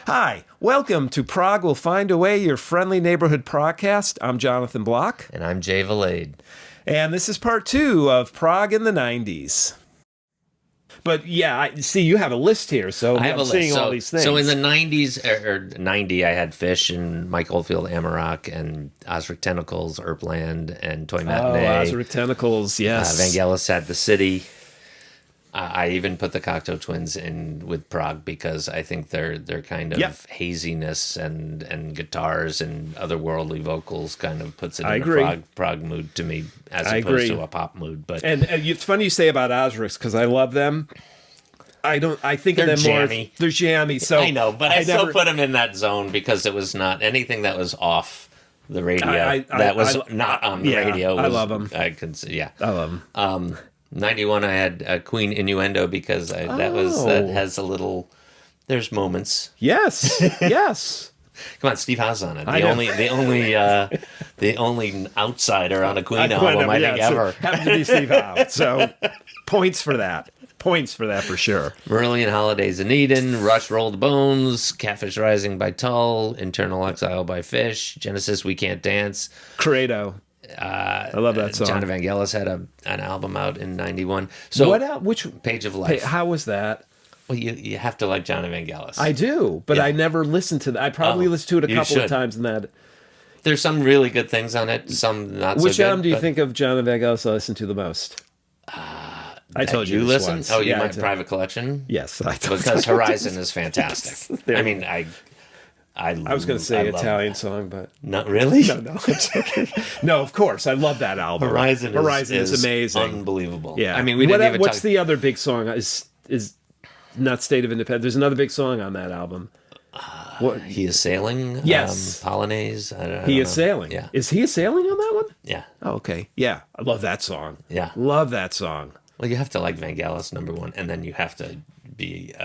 Hi, welcome to Prog Will Find a Way, your friendly neighborhood progcast. I'm Jonathan Block. And I'm Jay Valade. And this is part 2 of Prog in the 90s. But yeah, I see you have a list here, so I'm seeing all these things. So in the 90s, or 90, I had Fish and Mike Oldfield, Amarok, and Osric Tentacles, Erpland, and Toy Matinee. Oh, Osric Tentacles, yes. Vangelis had The City. I even put the Cocteau Twins in with Prog because I think their kind of haziness and guitars and otherworldly vocals kind of puts it in a prog mood to me as opposed to a pop mood. But it's funny you say about Osrics because I love them. I think of them jammy. More. They're jammy. So I know, but I still put them in that zone because it was not anything that was off the radio. That was not on the radio. I love them. I love them. 91, I had Queen Innuendo because that has a little. There's moments. Yes, yes. Come on, Steve Howe's on it. The only outsider on a Queen album I think ever. Happened to be Steve Howe. So points for that. Points for that for sure. Marillion, Holidays in Eden, Rush, Rolled Bones, Catfish Rising by Tull, Internal Exile by Fish, Genesis, We Can't Dance, Credo. I love that song. John Vangelis had an album out in 91. So which Page of Life? How was that? Well, you have to like John Vangelis. I do, but I never listened to that. I probably listened to it a couple of times in that. There's some really good things on it, some not so good. Which album do you think of John Vangelis I listen to the most? I told you listen. Once. Oh, you meant Private Collection? Yes, because Horizon is fantastic. I mean, I was going to say Italian song, but not really. No. No, of course, I love that album. Horizon is amazing, unbelievable. Yeah, I mean, what's the other big song? Is not State of Independence? There's another big song on that album. He is Sailing. Yes, Polonaise. He is Sailing. Yeah, is He is Sailing on that one? Yeah. Oh, okay. Yeah, I love that song. Yeah, love that song. Well, you have to like Vangelis, number one, and then you have to be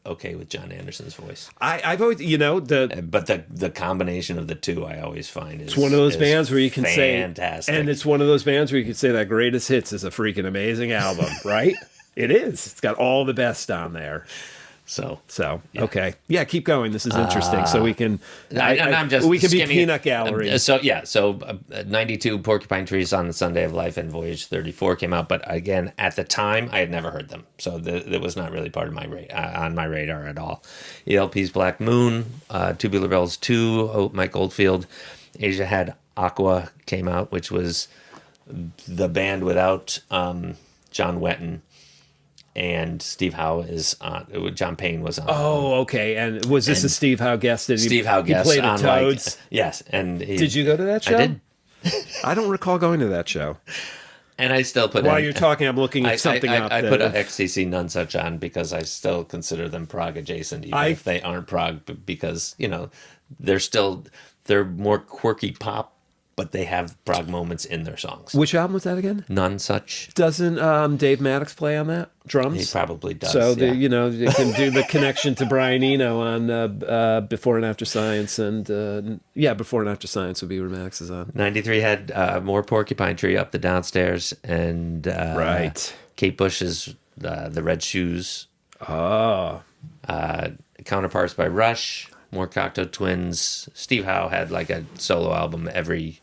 okay with John Anderson's voice. I've always, but the combination of the two, I always find is it's one of those bands where you can fantastic. And it's one of those bands where you can say that Greatest Hits is a freaking amazing album, right? It is. It's got all the best on there. So yeah. Okay, yeah, keep going. This is interesting. So we can, we can be peanut gallery. So 92 Porcupine Trees on the Sunday of Life and Voyage 34 came out, but again at the time I had never heard them, so that was not really part of my on my radar at all. ELP's Black Moon, Tubular Bells 2, Mike Oldfield, Asia Had Aqua came out, which was the band without John Wetton. And Steve Howe is on. John Payne was on. Oh, okay. And was this a Steve Howe guest? Steve Howe guest. He played at Toads? Yes. And did you go to that show? I did. I don't recall going to that show. And I still put... While you're talking, I'm looking at something up. I put an XTC Nunsuch on because I still consider them Prog adjacent, even if they aren't Prog, because, they're more quirky pop, but they have Prog moments in their songs. Which album was that again? Nunsuch. Doesn't Dave Maddox play on that? Drums? He probably does. So, they can do the connection to Brian Eno on Before and After Science. And, Before and After Science would be where Maddox is on. 93 had more Porcupine Tree, Up the Downstairs, and right. Kate Bush's The Red Shoes. Oh. Counterparts by Rush, more Cocteau Twins. Steve Howe had like a solo album every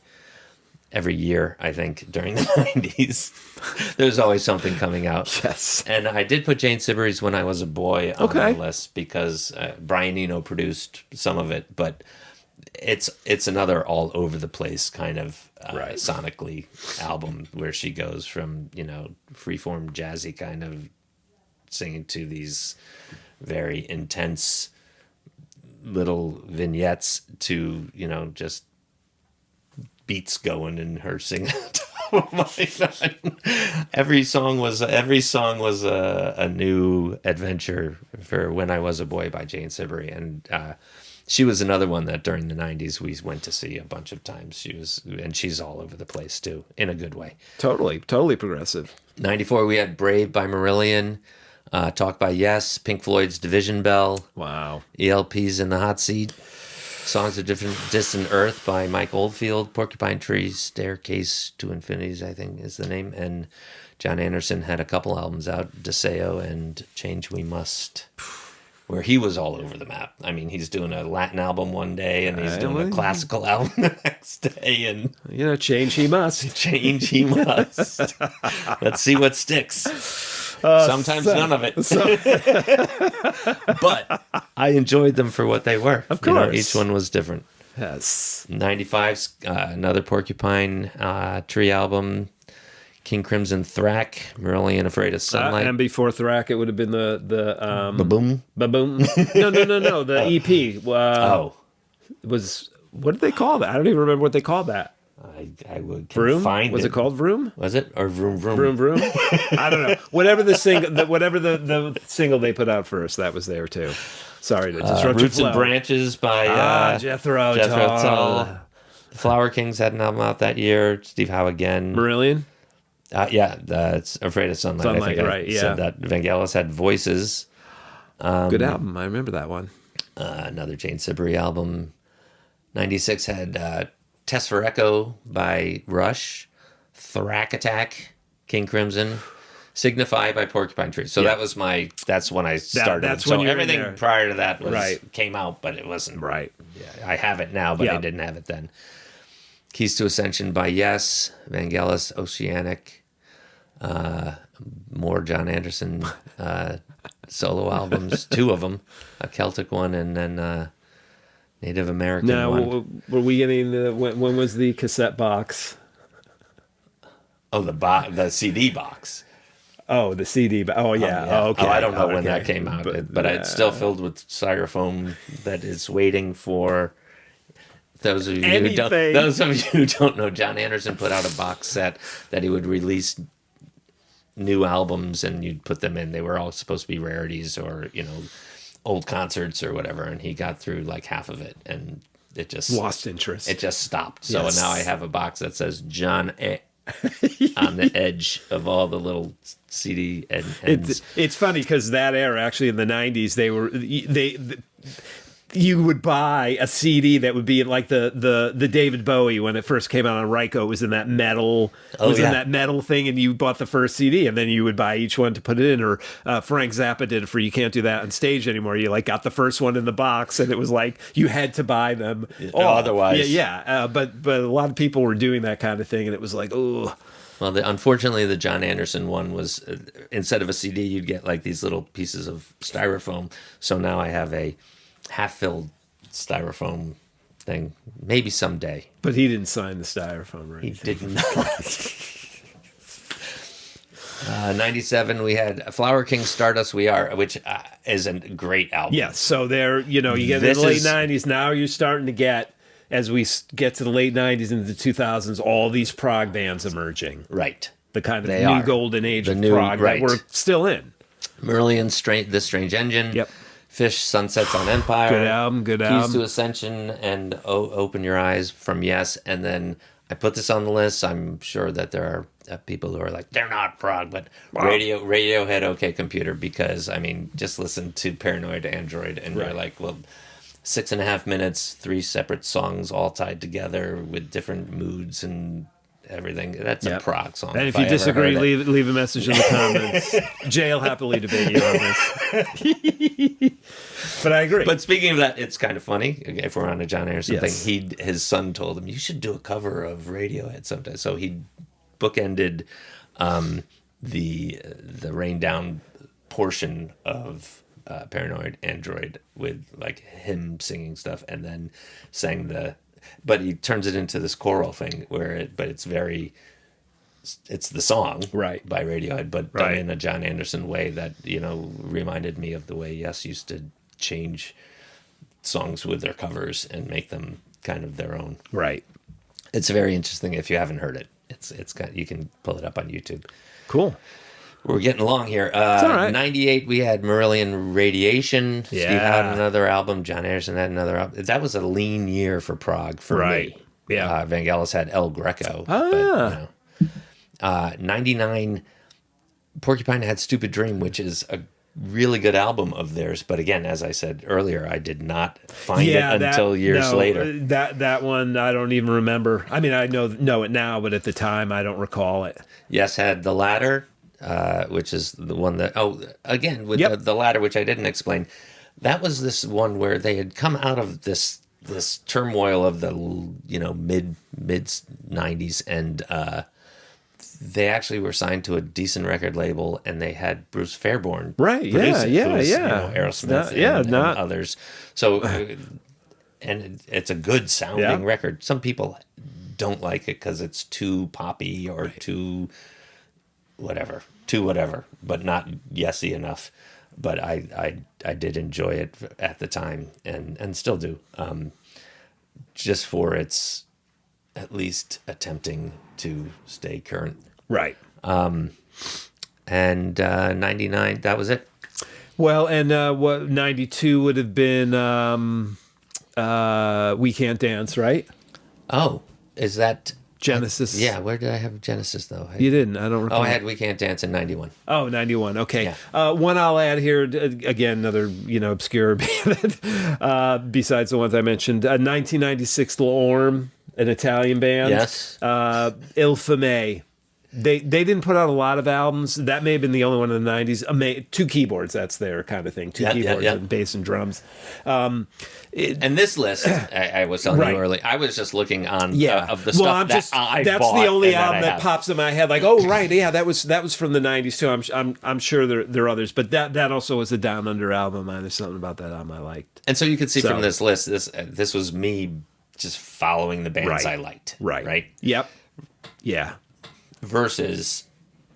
year, I think, during the 90s. There's always something coming out. Yes. And I did put Jane Sibbery's When I Was a Boy on my list because Brian Eno produced some of it, but it's another all over the place kind of sonically album where she goes from, freeform jazzy kind of singing to these very intense little vignettes to, just beats going and her singing. Oh my God. Every song was a new adventure for When I Was a Boy by Jane Sibbery, and she was another one that during the 90s we went to see a bunch of times. She's all over the place too, in a good way. Totally progressive. 94 we had Brave by Marillion, Talk by Yes, Pink Floyd's Division Bell. Wow. ELP's In the Hot Seat. Songs of Distant Earth by Mike Oldfield, Porcupine Tree, Staircase to Infinities, I think is the name. And John Anderson had a couple albums out, Deseo and Change We Must. where he was all over the map. I mean, he's doing a Latin album one day, and he's doing a classical album the next day, and change he must. Change he must. Let's see what sticks. Sometimes none of it. But I enjoyed them for what they were. Of course. Each one was different. Yes. 95's another Porcupine Tree album. King Crimson Thrack, Marillion Afraid of Sunlight. And before Thrack, it would have been the Ba-boom? Ba-boom. No. The EP was, what did they call that? I don't even remember what they called that. I would Vroom? find Was it called Vroom? Was it, or Vroom Vroom? Vroom Vroom. I don't know. Whatever the single they put out first, that was there too. Sorry to disrupt Roots your and flow. Branches by Jethro Tull. The Flower Kings had an album out that year. Steve Howe again. Marillion. It's Afraid of Sunlight. I think right? Yeah. Said that. Vangelis had Voices. Good album. I remember that one. Another Jane Siberry album. 96 had Test for Echo by Rush. Thrack Attack, King Crimson. Signify by Porcupine Tree. So that's when I started. That's when so you everything prior to that came out, but it wasn't right. Yeah, I have it now, but I didn't have it then. Keys to Ascension by Yes, Vangelis, Oceanic, more John Anderson solo albums, 2 of them, a Celtic one and then Native American one. Now, were we getting when was the cassette box? Oh, the CD box. Oh, the CD. Oh, yeah. Oh, okay. I don't know when that came out, but it's still filled with styrofoam that is waiting for. Those of you who don't know, John Anderson put out a box set that he would release new albums, and you'd put them in. They were all supposed to be rarities or old concerts or whatever, and he got through like half of it, and it just lost interest. It just stopped. So now I have a box that says John on the edge of all the little CD ends. It's funny because that era, actually in the 90s, you would buy a CD that would be like the David Bowie when it first came out on Ryko. It was in that metal, in that metal thing, and you bought the first CD, and then you would buy each one to put it in. Or Frank Zappa did it for "You Can't Do That on Stage Anymore." You got the first one in the box, and it was like you had to buy them. Otherwise, but a lot of people were doing that kind of thing, and it was like, oh. Well, unfortunately, the John Anderson one was instead of a CD, you'd get like these little pieces of styrofoam. So now I have a half-filled styrofoam thing. Maybe someday. But he didn't sign the styrofoam, right? He did not. 97, we had Flower King Stardust We Are, which is a great album. Yes, so there, you get in the late 90s. Now you're starting to get, as we get to the late 90s into the 2000s, all these prog bands emerging. Right. The kind of new golden age of prog that we're still in. Marillion, This Strange Engine. Yep. Fish, Sunsets on Empire. Good album. Keys to Ascension and Open Your Eyes from Yes. And then I put this on the list. I'm sure that there are people who are like, they're not prog, but Radiohead, OK Computer, because, I mean, just listen to Paranoid Android and you're like, well, 6.5 minutes, 3 separate songs all tied together with different moods and everything. That's a prog song. And if you disagree, leave a message in the comments. Jay will happily debate you on this. But I agree. But speaking of that, it's kind of funny. If we're on a John Anderson thing, his son told him, you should do a cover of Radiohead sometime. So he bookended the Rain Down portion of Paranoid Android with like him singing stuff, and then sang but he turns it into this choral thing but it's the song by Radiohead, but done in a John Anderson way that reminded me of the way Yes used to change songs with their covers and make them kind of their own. Right. It's very interesting. If you haven't heard it, you can pull it up on YouTube. Cool. We're getting along here. It's all right. 98, we had Marillion Radiation. Yeah. Steve had another album. John Anderson had another album. That was a lean year for prog for me. Yeah. Vangelis had El Greco. But, 99, Porcupine had Stupid Dream, which is a really good album of theirs. But again, as I said earlier, I did not find it until years later. That one, I don't even remember. I mean, I know it now, but at the time, I don't recall it. Yes had The Ladder. Which is the one that, with the Ladder, which I didn't explain. that was this one where they had come out of this turmoil of the mid 90s, and they actually were signed to a decent record label, and they had Bruce Fairbairn produce it, Aerosmith and others. So and it's a good sounding record. Some people don't like it because it's too poppy or too whatever, but not yesy enough. But I did enjoy it at the time, and still do, just for its at least attempting to stay current. Right. And 99, that was it. Well, and 92 would have been We Can't Dance, right? Oh, is that Genesis? Yeah, where did I have Genesis, though? You didn't. I don't recall. Oh, I had We Can't Dance in 91. Oh, 91. Okay. Yeah. One I'll add here, again, another, obscure band, besides the ones I mentioned. 1996, L'Orme, an Italian band. Yes. Il Fame. They didn't put out a lot of albums. That may have been the only one in the 90s. Two keyboards, that's their kind of thing. Two keyboards and bass and drums. And this list, I was telling you earlier, I was just looking on of the stuff that's the only album that pops in my head. Like, oh, right, yeah, that was from the 90s too. I'm sure there are others, but that also was a Down Under album. There's something about that album I liked. And so you can see from this list, this was me just following the bands I liked. Right? Yep. Yeah. Versus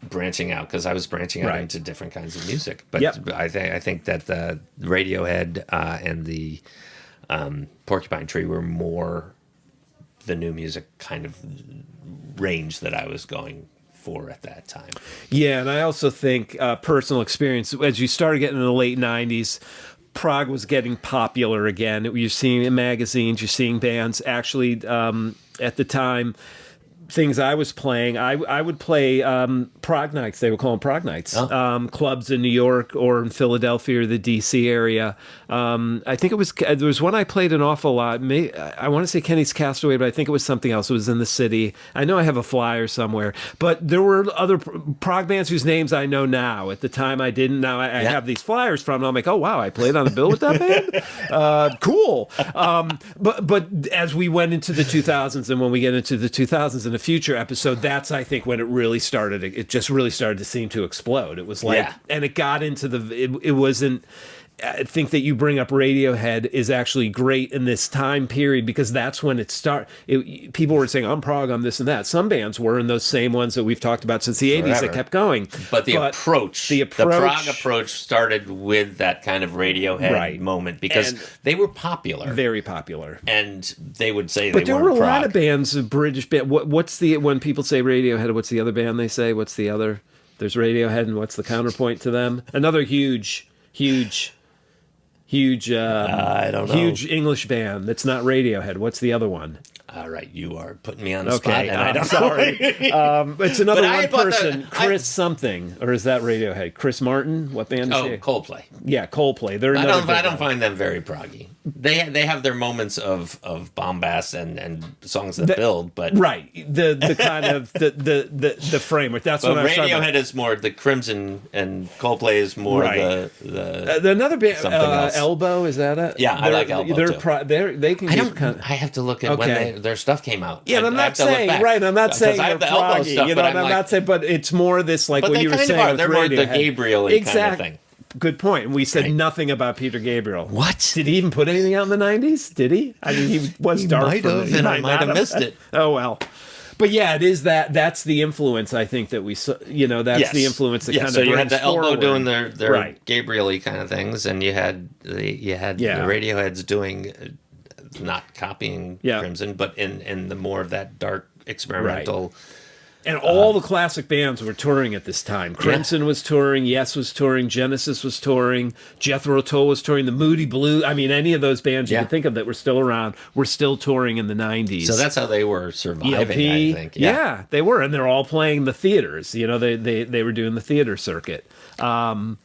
branching out, because I was branching out into different kinds of music. But I think that the Radiohead and the Porcupine Tree were more the new music kind of range that I was going for at that time. Yeah, and I also think personal experience, as you started getting in the late 90s, prog was getting popular again. You're seeing in magazines, you're seeing bands actually at the time. Things I was playing, I would play prog nights. They would call them prog nights. Clubs in New York or in Philadelphia or the D.C. area. I think there was one I played an awful lot. I want to say Kenny's Castaway, but I think it was something else. It was in the city. I know I have a flyer somewhere. But there were other prog bands whose names I know now. At the time I didn't. Now I have these flyers from them. I'm like, oh, wow, I played on a bill with that band? Cool. But as we went into the 2000s, and when we get into the 2000s in a future episode, that's I think when it really started. It just really started to seem to explode. It was like, and it got into it wasn't. I think that you bring up Radiohead is actually great in this time period because that's when it started. People were saying, I'm prog, I'm this and that. Some bands were, and those same ones that we've talked about since the 80s that kept going. But the prog approach started with that kind of Radiohead moment because they were popular. Very popular. And they would say but they there weren't were a prog. lot of bands, what's when people say Radiohead, what's the other band they say? What's the other? There's Radiohead, and what's the counterpoint to them? Another huge I don't know. Huge English band that's not Radiohead. What's the other one? All right, you are putting me on the spot, and I don't sorry. It's another one person, Chris something, or is that Radiohead? Chris Martin? What band is he? Coldplay. Yeah, Coldplay. They're I don't find them very proggy. They have their moments of bombast and songs that build, but the kind of the framework. That's what I'm talking about. Radiohead is more the Crimson, and Coldplay is more the another band. Something else. Elbow, is that it? Yeah, I like Elbow too. They can. I have to look at when their stuff came out. Yeah, I'm not saying I'm not saying I have they're the Elbow proggy. stuff, I'm not saying, but it's more this like what you were saying. They're more the Gabriel-y kind of thing. Good point. And we said nothing about Peter Gabriel. What? Did he even put anything out in the 90s? Did he? I mean, he was dark. Might have, and I might have missed it. Oh, well. But yeah, it is that's the influence I think that we that's the influence that kind of so you had brings the Elbow forward. doing their Gabriel-y kind of things, and you had the Radioheads doing not copying Crimson, but in the more of that dark experimental. And all the classic bands were touring at this time. Crimson was touring, Yes was touring, Genesis was touring, Jethro Tull was touring, the Moody Blues. I mean, any of those bands you can think of that were still around were still touring in the 90s. So that's how they were surviving, ELP, I think. Yeah, they were. And they're all playing the theaters. They were doing the theater circuit. But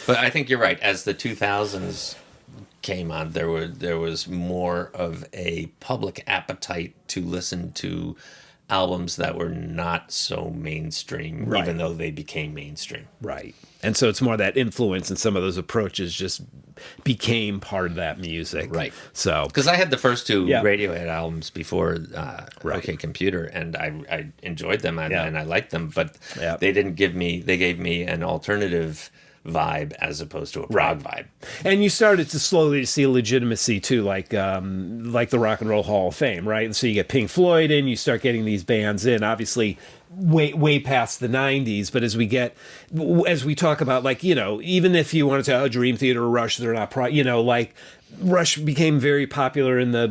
I think you're right. As the 2000s came on, there was more of a public appetite to listen to albums that were not so mainstream, Right. even though they became mainstream. Right. And so it's more that influence and some of those approaches just became part of that music. Right. So, Because I had the first two Yeah. Radiohead albums before Right. OK Computer, and I enjoyed them and, Yeah. and I liked them, but Yeah. they gave me an alternative vibe as opposed to a prog vibe. and you started to slowly see legitimacy too, like the Rock and Roll Hall of Fame, right? So you get Pink Floyd in, you start getting these bands in, obviously way past the 90s, but as we talk about, like, you know, even if you want to tell Dream Theater or Rush, they're not like Rush became very popular in the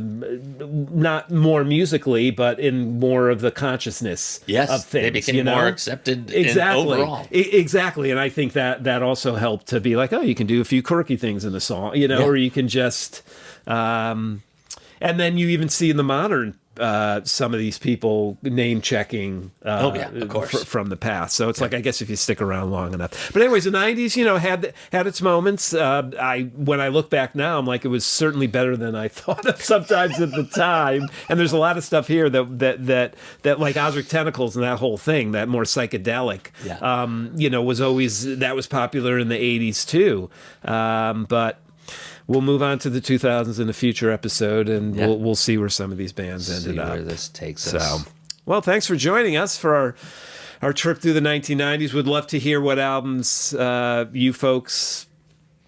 not more musically, but in more of the consciousness Yes, of things. they became more accepted overall. Exactly, and I think that also helped to be like, oh, you can do a few quirky things in the song, you know, Yeah. or you can just, and then you even see in the modern. Some of these people name checking of course. from the past. So it's like, I guess if you stick around long enough. But anyways, the 90s, you know, had its moments. When I look back now, I'm like, it was certainly better than I thought of sometimes at the time. And there's a lot of stuff here that like Osric Tentacles and that whole thing, that more psychedelic, you know, that was popular in the 80s too. But we'll move on to the 2000s in a future episode, and we'll see where some of these bands ended up. Where this takes us. So, well, thanks for joining us for our trip through the 1990s. We'd love to hear what albums you folks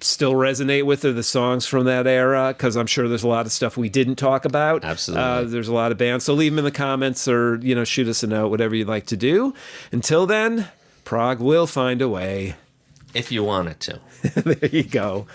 still resonate with, or the songs from that era, because I'm sure there's a lot of stuff we didn't talk about. Absolutely. There's a lot of bands, so leave them in the comments, or, you know, shoot us a note, whatever you'd like to do. Until then, Prog will find a way. If you want it to. There you go.